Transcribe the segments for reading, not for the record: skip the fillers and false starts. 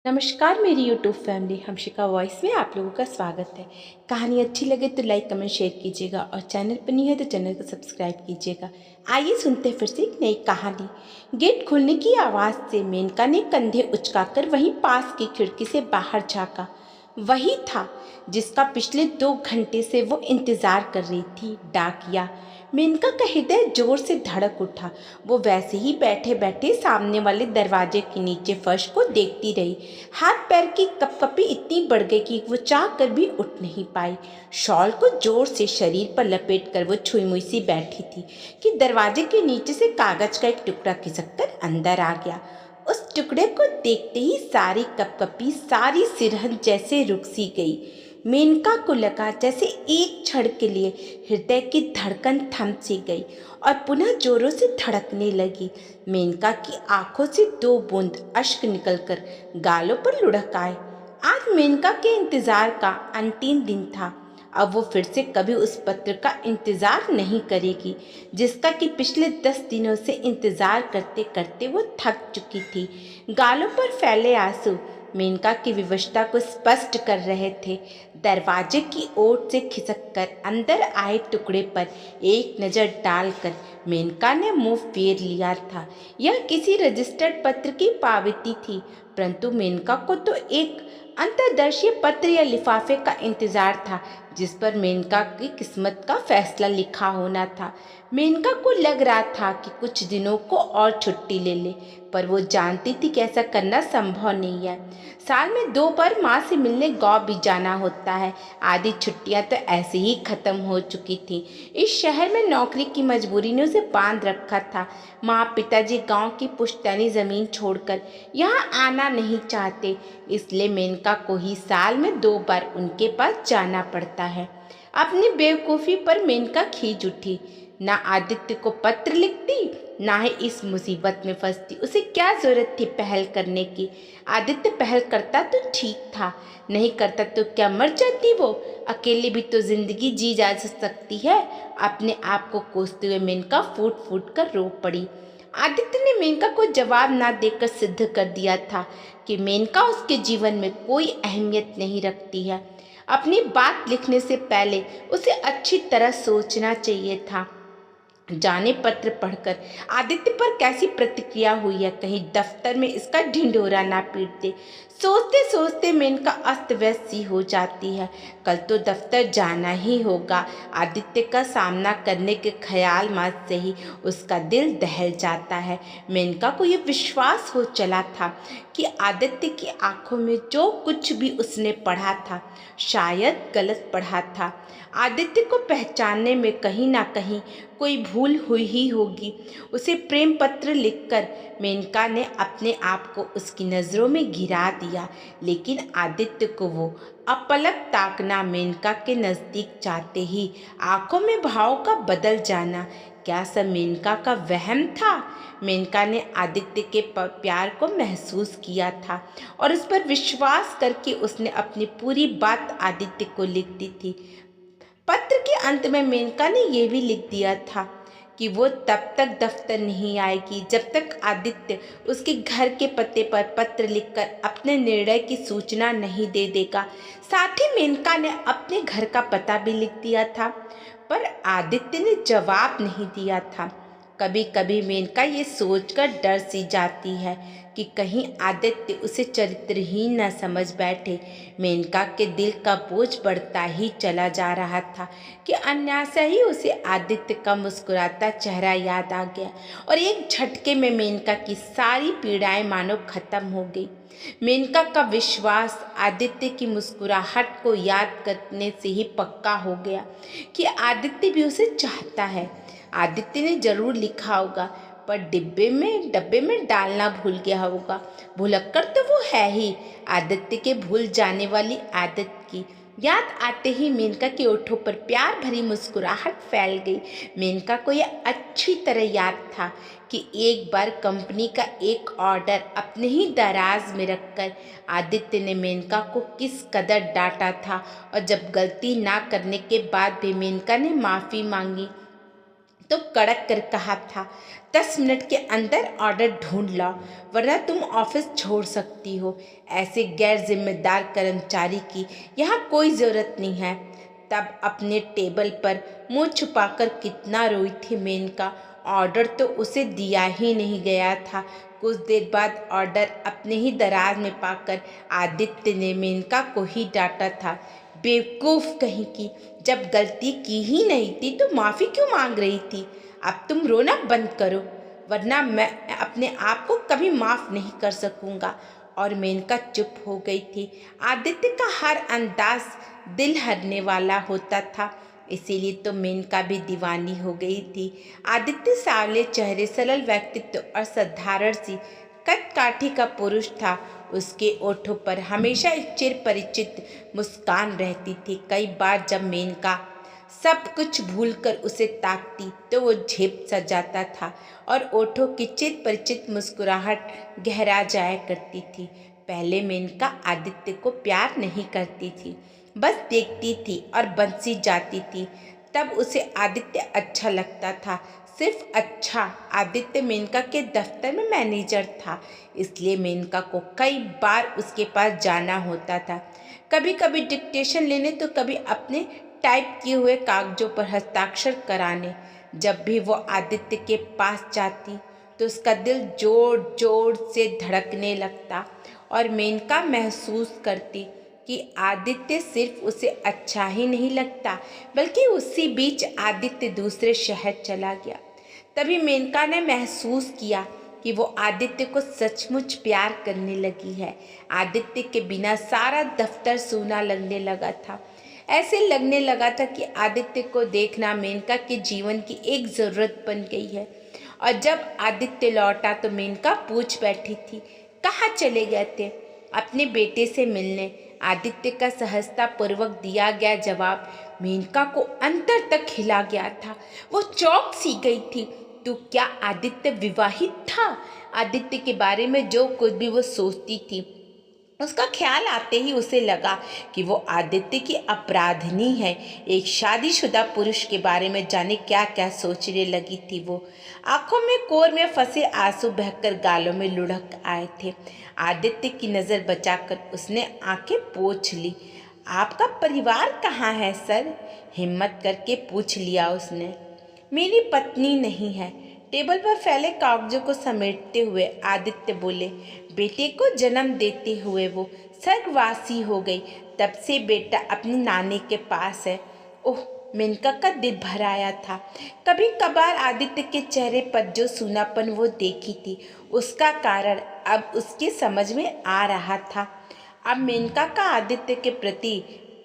नमस्कार मेरी YouTube family हमशिका voice में आप लोगों का स्वागत है। कहानी अच्छी लगे तो लाइक कमेंट शेयर कीजिएगा और चैनल पर नहीं है तो चैनल को सब्सक्राइब कीजिएगा। आइए सुनते हैं फिर से एक नई कहानी। गेट खुलने की आवाज़ से मेनका ने कंधे उचकाकर वहीं पास की खिड़की से बाहर झाँका। वही था जिसका पिछले 2 घंटे से वो इंतज़ार कर रही थी, डाकिया। मेनका का हृदय जोर से धड़क उठा। वो वैसे ही बैठे बैठे सामने वाले दरवाजे के नीचे फर्श को देखती रही। हाथ पैर की कपकपी इतनी बढ़ गई कि वो चाह कर भी उठ नहीं पाई। शॉल को जोर से शरीर पर लपेट कर वो छुई मुई सी बैठी थी कि दरवाजे के नीचे से कागज का एक टुकड़ा खिसक कर अंदर आ गया। उस टुकड़े को देखते ही सारी कपकपी, सारी सिरहन जैसे रुक सी गई। मेनका को लगा जैसे एक क्षण के लिए हृदय की धड़कन थम सी गई और पुनः जोरों से धड़कने लगी। मेनका की आंखों से 2 बूंद अश्क निकलकर गालों पर लुढ़क आए। आज मेनका के इंतजार का अंतिम दिन था। अब वो फिर से कभी उस पत्र का इंतजार नहीं करेगी जिसका कि पिछले 10 दिनों से इंतजार करते करते वो थक चुकी थी। गालों पर फैले आंसू मेनका की विवशता को स्पष्ट कर रहे थे। दरवाजे की ओर से खिसक कर अंदर आए टुकड़े पर एक नज़र डालकर मेनका ने मुंह फेर लिया था। यह किसी रजिस्टर्ड पत्र की पावती थी, परंतु मेनका को तो एक अंतर्दर्शीय पत्र या लिफाफे का इंतजार था जिस पर मेनका की किस्मत का फैसला लिखा होना था। मेनका को लग रहा था कि कुछ दिनों को और छुट्टी ले ले, पर वो जानती थी कि ऐसा करना संभव नहीं है। साल में 2 बार माँ से मिलने गाँव भी जाना होता है। आधी छुट्टियाँ तो ऐसे ही खत्म हो चुकी थी। इस शहर में नौकरी की मजबूरी ने उसे बांध रखा था। माँ पिताजी गांव की पुश्तैनी ज़मीन छोड़कर यहाँ आना नहीं चाहते, इसलिए मेनका को ही साल में 2 बार उनके पास जाना पड़ता है। अपनी बेवकूफ़ी पर मेनका खींच उठी। ना आदित्य को पत्र लिखती, ना ही इस मुसीबत में फंसती। उसे क्या जरूरत थी पहल करने की? आदित्य पहल करता तो ठीक था, नहीं करता तो क्या मर जाती वो? अकेले भी तो जिंदगी जी जा सकती है। अपने आप को कोसते हुए मेनका फूट फूट कर रो पड़ी। आदित्य ने मेनका को जवाब ना देकर सिद्ध कर दिया था कि मेनका उसके जीवन में कोई अहमियत नहीं रखती है। अपनी बात लिखने से पहले उसे अच्छी तरह सोचना चाहिए था। जाने पत्र पढ़कर आदित्य पर कैसी प्रतिक्रिया हुई है, कहीं दफ्तर में इसका ढिंढोरा ना पीट दे। सोचते सोचते मेनका अस्त व्यस्त सी हो जाती है। कल तो दफ्तर जाना ही होगा। आदित्य का सामना करने के ख्याल मात्र से ही उसका दिल दहल जाता है। मेनका को यह विश्वास हो चला था कि आदित्य की आंखों में जो कुछ भी उसने पढ़ा था शायद गलत पढ़ा था। आदित्य को पहचानने में कहीं ना कहीं कोई भूल हुई ही होगी। उसे प्रेम पत्र लिखकर मेनका ने अपने आप को उसकी नज़रों में गिरा दिया, लेकिन आदित्य को वो अपलक ताकना मेनका के नज़दीक जाते ही आंखों में भाव का बदल जाना, क्या सब मेनका का वहम था? मेनका ने आदित्य के प्यार को महसूस किया था और उस पर विश्वास करके उसने अपनी पूरी बात आदित्य को लिख दी थी। पत्र के अंत में मेनका ने यह भी लिख दिया था कि वो तब तक दफ्तर नहीं आएगी जब तक आदित्य उसके घर के पते पर पत्र लिखकर अपने निर्णय की सूचना नहीं दे देगा। साथ ही मेनका ने अपने घर का पता भी लिख दिया था, पर आदित्य ने जवाब नहीं दिया था। कभी कभी मेनका ये सोचकर डर सी जाती है कि कहीं आदित्य उसे चरित्रहीन न समझ बैठे। मेनका के दिल का बोझ बढ़ता ही चला जा रहा था कि अन्यासा ही उसे आदित्य का मुस्कुराता चेहरा याद आ गया और एक झटके में मेनका की सारी पीड़ाएं मानो खत्म हो गई। मेनका का विश्वास आदित्य की मुस्कुराहट को याद करने से ही पक्का हो गया कि आदित्य भी उसे चाहता है। आदित्य ने जरूर लिखा होगा, पर डब्बे में डालना भूल गया होगा। भुलक्कड़ तो वो है ही। आदित्य के भूल जाने वाली आदत की याद आते ही मेनका के ओठों पर प्यार भरी मुस्कुराहट फैल गई। मेनका को यह अच्छी तरह याद था कि एक बार कंपनी का एक ऑर्डर अपने ही दराज में रखकर आदित्य ने मेनका को किस कदर डांटा था और जब गलती ना करने के बाद भी मेनका ने माफ़ी मांगी तो कड़क कर कहा था, 10 मिनट के अंदर ऑर्डर ढूंढ लाओ वरना तुम ऑफिस छोड़ सकती हो। ऐसे गैर जिम्मेदार कर्मचारी की यहाँ कोई ज़रूरत नहीं है। तब अपने टेबल पर मुंह छुपाकर कितना रोई थी मेनका। ऑर्डर तो उसे दिया ही नहीं गया था। कुछ देर बाद ऑर्डर अपने ही दराज में पाकर आदित्य ने मेनका को ही डांटा था, बेवकूफ़ कहीं की, जब गलती की ही नहीं थी तो माफ़ी क्यों मांग रही थी। अब तुम रोना बंद करो वरना मैं अपने आप को कभी माफ़ नहीं कर सकूँगा। और मेनका चुप हो गई थी। आदित्य का हर अंदाज दिल हरने वाला होता था, इसीलिए तो मेनका भी दीवानी हो गई थी। आदित्य सावले चेहरे, सरल व्यक्तित्व और साधारण सी कद काठी का पुरुष था। उसके ओठों पर हमेशा एक चिर परिचित मुस्कान रहती थी। कई बार जब मेनका सब कुछ भूलकर उसे ताकती तो वो झेप सा जाता था और ओठों की चिर परिचित मुस्कुराहट गहरा जाया करती थी। पहले मेनका आदित्य को प्यार नहीं करती थी, बस देखती थी और बंसी जाती थी। तब उसे आदित्य अच्छा लगता था, सिर्फ अच्छा। आदित्य मेनका के दफ्तर में मैनेजर था, इसलिए मेनका को कई बार उसके पास जाना होता था, कभी कभी डिक्टेशन लेने तो कभी अपने टाइप किए हुए कागजों पर हस्ताक्षर कराने। जब भी वो आदित्य के पास जाती तो उसका दिल जोर जोर से धड़कने लगता और मेनका महसूस करती कि आदित्य सिर्फ उसे अच्छा ही नहीं लगता बल्कि उसी बीच आदित्य दूसरे शहर चला गया। तभी मेनका ने महसूस किया कि वो आदित्य को सचमुच प्यार करने लगी है। आदित्य के बिना सारा दफ्तर सूना लगने लगा था। ऐसे लगने लगा था कि आदित्य को देखना मेनका के जीवन की एक ज़रूरत बन गई है। और जब आदित्य लौटा तो मेनका पूछ बैठी थी, कहाँ चले गए थे? अपने बेटे से मिलने। आदित्य का सहजतापूर्वक दिया गया जवाब मेनका को अंतर तक हिला गया था। वो चौंक सी गई थी। तो क्या आदित्य विवाहित था? आदित्य के बारे में जो कुछ भी वो सोचती थी उसका ख्याल आते ही उसे लगा कि वो आदित्य की अपराधनी है। एक शादीशुदा पुरुष के बारे में जाने क्या क्या सोचने लगी थी वो। आंखों में कोर में फंसे आंसू बहकर गालों में लुढ़क आए थे। आदित्य की नज़र बचाकर उसने आंखें पोंछ ली। आपका परिवार कहाँ है सर? हिम्मत करके पूछ लिया उसने। मेरी पत्नी नहीं है। टेबल पर फैले कागजों को समेटते हुए आदित्य बोले। बेटे को जन्म देते हुए वो स्वर्गवासी हो गई। तब से बेटा अपनी नानी के पास है। ओह, मेनका का दिल भर आया था। कभी कभार आदित्य के चेहरे पर जो सूनापन वो देखी थी उसका कारण अब उसकी समझ में आ रहा था। अब मेनका का आदित्य के प्रति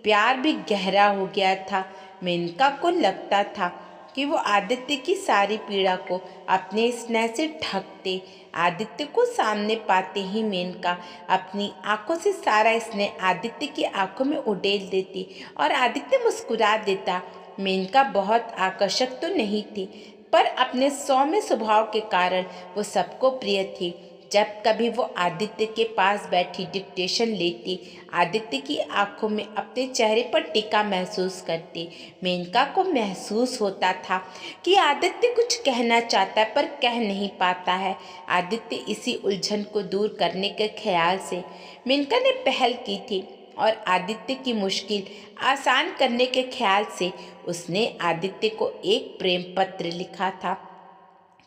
प्यार भी गहरा हो गया था। मेनका को लगता था कि वो आदित्य की सारी पीड़ा को अपने स्नेह से ढक दे। आदित्य को सामने पाते ही मेनका अपनी आंखों से सारा स्नेह आदित्य की आंखों में उड़ेल देती और आदित्य मुस्कुरा देता। मेनका बहुत आकर्षक तो नहीं थी, पर अपने सौम्य स्वभाव के कारण वो सबको प्रिय थी। जब कभी वो आदित्य के पास बैठी डिक्टेशन लेती, आदित्य की आंखों में अपने चेहरे पर टीका महसूस करती। मेनका को महसूस होता था कि आदित्य कुछ कहना चाहता है पर कह नहीं पाता है। आदित्य इसी उलझन को दूर करने के ख्याल से मेनका ने पहल की थी और आदित्य की मुश्किल आसान करने के ख्याल से उसने आदित्य को एक प्रेम पत्र लिखा था।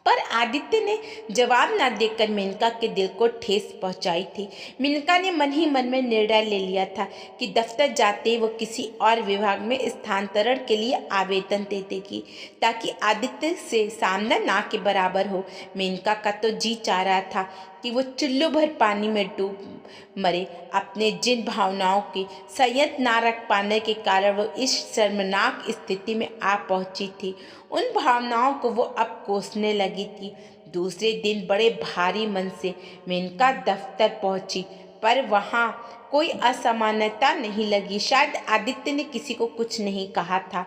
पर आदित्य ने जवाब न देकर मेनका के दिल को ठेस पहुंचाई थी। मेनका ने मन ही मन में निर्णय ले लिया था कि दफ्तर जाते ही वो किसी और विभाग में स्थानांतरण के लिए आवेदन दे देगी ताकि आदित्य से सामना ना के बराबर हो। मेनका का तो जी चाह रहा था कि वो चुल्लू भर पानी में डूब मरे। अपने जिन भावनाओं की संयत ना रख पाने के कारण वो इस शर्मनाक स्थिति में आ पहुंची थी, उन भावनाओं को वो अब कोसने लगी थी। दूसरे दिन बड़े भारी मन से मेनका दफ्तर पहुंची, पर वहाँ कोई असामान्यता नहीं लगी। शायद आदित्य ने किसी को कुछ नहीं कहा था,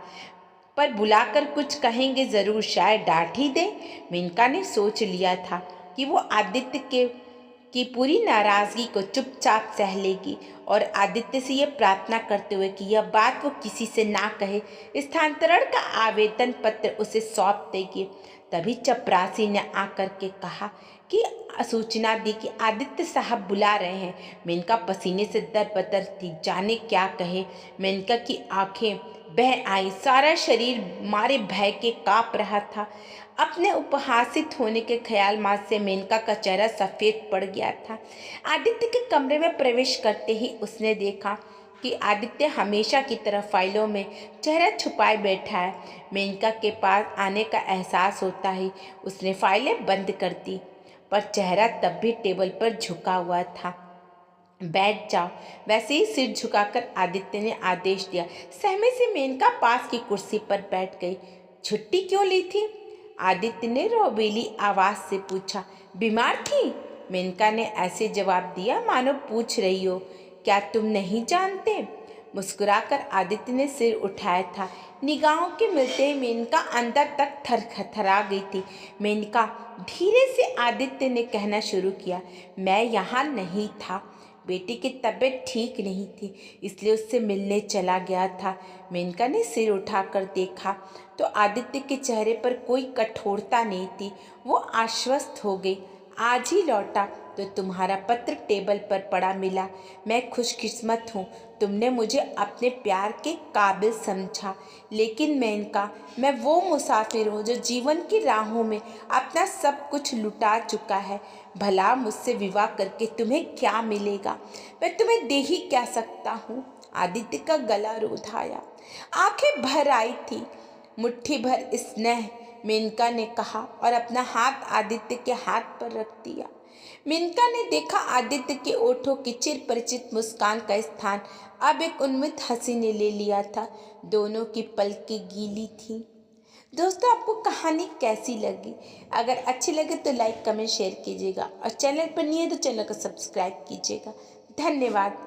पर बुलाकर कुछ कहेंगे ज़रूर, शायद डांट ही दे। मेनका ने सोच लिया था कि वो आदित्य के कि पूरी नाराज़गी को चुपचाप सह लेगी और आदित्य से यह प्रार्थना करते हुए कि यह बात वो किसी से ना कहे, स्थानांतरण का आवेदन पत्र उसे सौंप देगी। तभी चपरासी ने आकर के कहा कि सूचना दी कि आदित्य साहब बुला रहे हैं। मेनका पसीने से दरबदर थी, जाने क्या कहे। मेनका की आंखें बह आई, सारा शरीर मारे भय के कांप रहा था। अपने उपहासित होने के ख्याल से मेनका का चेहरा सफ़ेद पड़ गया था। आदित्य के कमरे में प्रवेश करते ही उसने देखा कि आदित्य हमेशा की तरह फाइलों में चेहरा छुपाए बैठा है। मेनका के पास आने का एहसास होता ही उसने फाइलें बंद कर दी, पर चेहरा तब भी टेबल पर झुका हुआ था। बैठ जाओ। वैसे ही सिर झुकाकर आदित्य ने आदेश दिया। सहमे से मेनका पास की कुर्सी पर बैठ गई। छुट्टी क्यों ली थी? आदित्य ने रोबीली आवाज से पूछा। बीमार थी? मेनका ने ऐसे जवाब दिया मानो पूछ रही हो, क्या तुम नहीं जानते? मुस्कुराकर आदित्य ने सिर उठाया था। निगाहों के मिलते ही मेनका अंदर तक थरथरा गई थी। मेनका, धीरे से आदित्य ने कहना शुरू किया, मैं यहाँ नहीं था। बेटी की तबीयत ठीक नहीं थी, इसलिए उससे मिलने चला गया था। मेनका ने सिर उठाकर देखा तो आदित्य के चेहरे पर कोई कठोरता नहीं थी। वो आश्वस्त हो गई। आज ही लौटा तो तुम्हारा पत्र टेबल पर पड़ा मिला। मैं खुशकिस्मत हूँ, तुमने मुझे अपने प्यार के काबिल समझा। लेकिन मेनका, मैं वो मुसाफिर हूँ जो जीवन की राहों में अपना सब कुछ लुटा चुका है। भला मुझसे विवाह करके तुम्हें क्या मिलेगा? मैं तुम्हें दे ही क्या सकता हूँ? आदित्य का गला रूंध आया, आंखें भर आई थी। मुट्ठी भर स्नेह, मेनका ने कहा और अपना हाथ आदित्य के हाथ पर रख दिया। मेनका ने देखा आदित्य के ओठों की चिर परिचित मुस्कान का स्थान अब एक उन्मित हंसी ने ले लिया था। दोनों की पलकें गीली थीं। दोस्तों, आपको कहानी कैसी लगी? अगर अच्छी लगे तो लाइक कमेंट शेयर कीजिएगा और चैनल पर नहीं है तो चैनल को सब्सक्राइब कीजिएगा। धन्यवाद।